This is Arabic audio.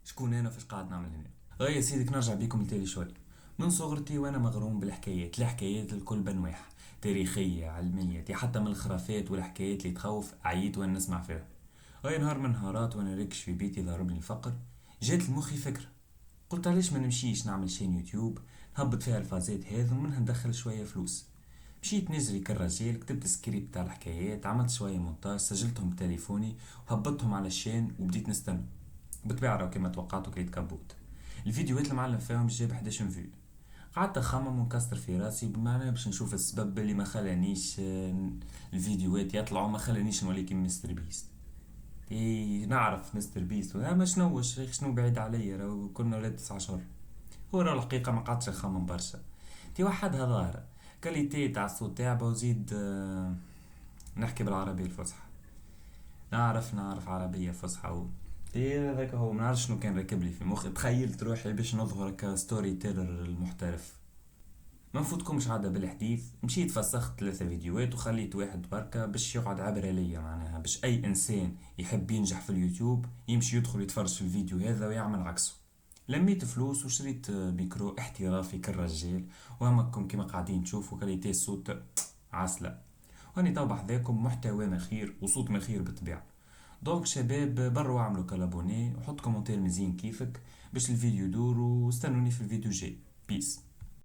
شكون انا فاش قاعد نعمل هنا؟ غير يا سيدك نرجع بيكم لتالي شوي. من صغرتي وانا مغروم بالحكايات، الحكايات الكل بنواح، تاريخية علمية حتى من الخرافات والحكايات اللي تخوف، عييت وانا نسمع فيها. غير نهار من نهارات وانا راكش في بيتي ضربني الفقر، جات لمخي فكرة. قلت علاش ما نمشيش نعمل شين يوتيوب نهبط فيها الفازات هذا ومنها ندخل شوية فلوس. مشيت نجري كالرجال، كتبت سكريبت تاع الحكايات، عملت شوية مونتاج، سجلتهم بتليفوني وهبطتهم على الشين وبديت نستنى. بالطبيعة راهو كيما توقعتو كريت كابوت. الفيديوهات المعلم فيهم جاب 11 فيو. قعدت اخمم ونكسر في راسي بمعنى باش نشوف السبب اللي ما خلانيش الفيديوهات يطلعوا، ما خلانيش نولي كيما مستر بيست. اي نعرف مستر بيست ما شنو بعيد عليا، راهو كنا ولاد 19. هو راه الحقيقة ما قعدتش نخمم برشا. تي وحدها ظاهرة كاليتي تاع الصوت تاعبه وزيد نحكي بالعربية الفصحى. نعرف عربية فصحى ايه هذاك هو، منعرفش شنو كان راكب لي في مخي، تخيلت روحي باش نظهر كستوري تيلر المحترف. ما نفوتكمش عادة بالحديث، مشيت فسخت 3 فيديوهات وخليت واحد بركة باش يقعد عبرة ليا، معناها باش اي انسان يحب ينجح في اليوتيوب يمشي يدخل يتفرج في الفيديو هذا ويعمل عكسه. لميت فلوس وشريت ميكرو احترافي كالرجال، وهمكم كيما قاعدين تشوفوا كاليتي الصوت عسلة. واني تو بحذاكم محتوى مخير وصوت مخير بالطبيعة. دونك شباب بروا اعملوا كالابوني وحط كومنتير مزيان كيفك باش الفيديو يدور، واستنوني في الفيديو الجاي. بيس.